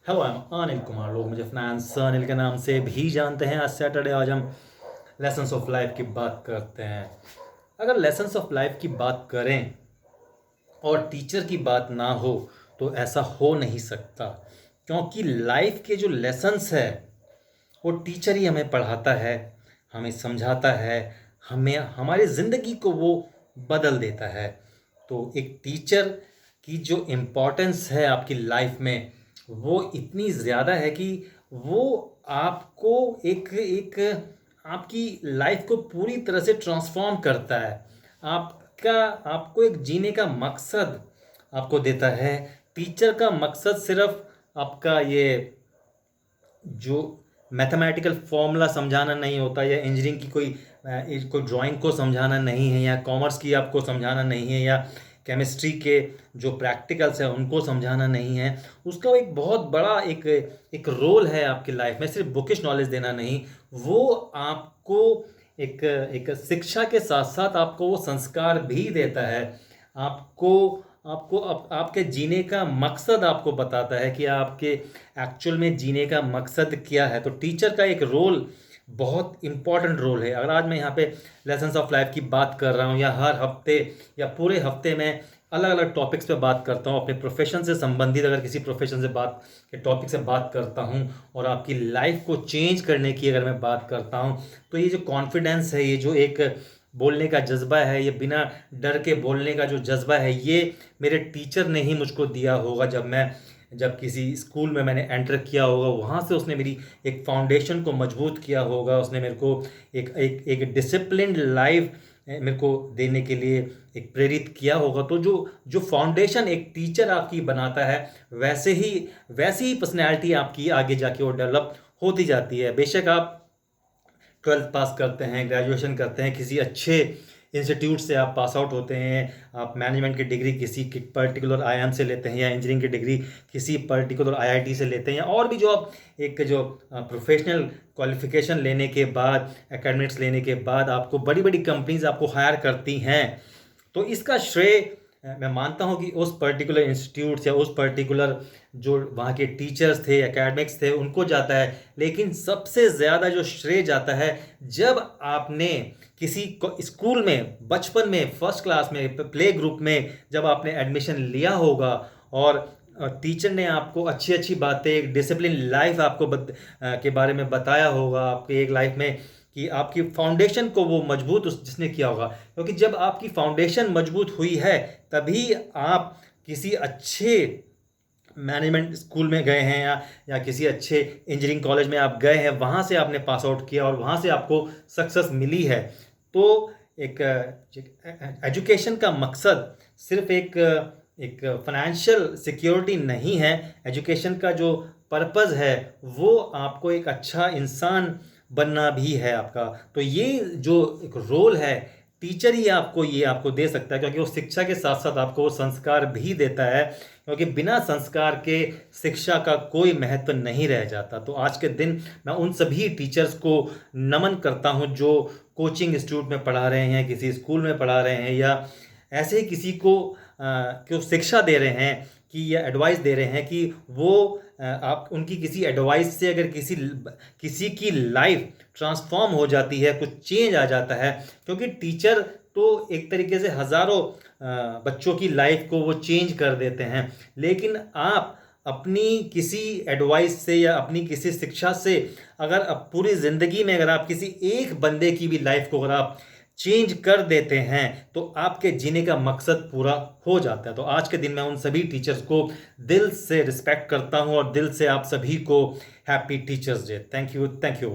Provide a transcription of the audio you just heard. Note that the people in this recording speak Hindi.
Hello, I am Anil Kumar. लोग मुझे फाइनेंस अनिल के नाम से भी जानते हैं। आज सैटरडे, आज हम लेसन्स ऑफ लाइफ की बात करते हैं। अगर लेसन्स ऑफ लाइफ की बात करें और टीचर की बात ना हो तो ऐसा हो नहीं सकता, क्योंकि लाइफ के जो लेसन्स है वो टीचर ही हमें पढ़ाता है, हमें समझाता है, हमें हमारी ज़िंदगी को वो बदल देता है। तो एक टीचर की जो इम्पोर्टेंस है आपकी लाइफ में वो इतनी ज़्यादा है कि वो आपको एक एक आपकी लाइफ को पूरी तरह से ट्रांसफॉर्म करता है। आपका आपको एक जीने का मकसद आपको देता है। टीचर का मकसद सिर्फ आपका ये जो मैथमेटिकल फॉर्मूला समझाना नहीं होता, या इंजीनियरिंग की कोई ड्राइंग को समझाना नहीं है, या कॉमर्स की आपको समझाना नहीं है, या केमिस्ट्री के जो प्रैक्टिकल्स हैं उनको समझाना नहीं है। उसका एक बहुत बड़ा एक रोल है आपकी लाइफ में। सिर्फ बुकिश नॉलेज देना नहीं, वो आपको एक एक शिक्षा के साथ साथ आपको वो संस्कार भी देता है। आपको आपको आपके जीने का मकसद आपको बताता है कि आपके एक्चुअल में जीने का मकसद क्या है। तो टीचर का एक रोल बहुत इम्पॉर्टेंट रोल है। अगर आज मैं यहाँ पे लेसन्स ऑफ लाइफ की बात कर रहा हूँ, या हर हफ्ते या पूरे हफ्ते में अलग अलग टॉपिक्स पे बात करता हूँ, अपने प्रोफेशन से संबंधित अगर किसी प्रोफेशन से बात के टॉपिक से बात करता हूँ, और आपकी लाइफ को चेंज करने की अगर मैं बात करता हूँ, तो ये जो कॉन्फिडेंस है, ये जो एक बोलने का जज्बा है, ये बिना डर के बोलने का जो जज्बा है, ये मेरे टीचर ने ही मुझको दिया होगा। जब किसी स्कूल में मैंने एंटर किया होगा, वहाँ से उसने मेरी एक फाउंडेशन को मजबूत किया होगा। उसने मेरे को एक एक एक डिसिप्लिन्ड लाइफ मेरे को देने के लिए एक प्रेरित किया होगा। तो जो जो फाउंडेशन एक टीचर आपकी बनाता है, वैसी ही पर्सनैलिटी आपकी आगे जाके वो डेवलप होती जाती है। बेशक आप 12th पास करते हैं, ग्रेजुएशन करते हैं, किसी अच्छे इंस्टीट्यूट से आप पास आउट होते हैं, आप मैनेजमेंट की डिग्री किसी पर्टिकुलर आईआईएम से लेते हैं, या इंजीनियरिंग की डिग्री किसी पर्टिकुलर आईआईटी से लेते हैं, या और भी जो आप एक जो प्रोफेशनल क्वालिफिकेशन लेने के बाद, एकेडमिक्स लेने के बाद आपको बड़ी बड़ी कंपनीज आपको हायर करती हैं। तो इसका श्रेय मैं मानता हूँ कि उस पर्टिकुलर इंस्टीट्यूट या उस पर्टिकुलर जो वहाँ के टीचर्स थे, एकेडमिक्स थे, उनको जाता है। लेकिन सबसे ज़्यादा जो श्रेय जाता है, जब आपने किसी स्कूल में बचपन में फर्स्ट क्लास में प्ले ग्रुप में जब आपने एडमिशन लिया होगा, और टीचर ने आपको अच्छी अच्छी बातें, एक डिसिप्लिन लाइफ आपको के बारे में बताया होगा, आपके एक लाइफ में कि आपकी फाउंडेशन को वो मजबूत जिसने किया होगा। क्योंकि जब आपकी फाउंडेशन मजबूत हुई है, तभी आप किसी अच्छे मैनेजमेंट स्कूल में गए हैं, या किसी अच्छे इंजीनियरिंग कॉलेज में आप गए हैं, वहाँ से आपने पास आउट किया और वहाँ से आपको सक्सेस मिली है। तो एक एजुकेशन का मकसद सिर्फ एक फाइनेंशियल सिक्योरिटी नहीं है। एजुकेशन का जो पर्पज़ है वो आपको एक अच्छा इंसान बनना भी है आपका। तो ये जो एक रोल है, टीचर ही आपको दे सकता है, क्योंकि वो शिक्षा के साथ साथ आपको वो संस्कार भी देता है। क्योंकि बिना संस्कार के शिक्षा का कोई महत्व नहीं रह जाता। तो आज के दिन मैं उन सभी टीचर्स को नमन करता हूँ जो कोचिंग इंस्टीट्यूट में पढ़ा रहे हैं, किसी स्कूल में पढ़ा रहे हैं, या ऐसे ही किसी को शिक्षा दे रहे हैं कि या एडवाइस दे रहे हैं कि वो आप उनकी किसी एडवाइस से अगर किसी की लाइफ ट्रांसफॉर्म हो जाती है, कुछ चेंज आ जाता है। क्योंकि टीचर तो एक तरीके से हज़ारों बच्चों की लाइफ को वो चेंज कर देते हैं। लेकिन आप अपनी किसी एडवाइस से या अपनी किसी शिक्षा से अगर अब पूरी ज़िंदगी में अगर आप किसी एक बंदे की भी लाइफ को अगर आप चेंज कर देते हैं, तो आपके जीने का मकसद पूरा हो जाता है। तो आज के दिन मैं उन सभी टीचर्स को दिल से रिस्पेक्ट करता हूं, और दिल से आप सभी को happy teachers day. Thank you.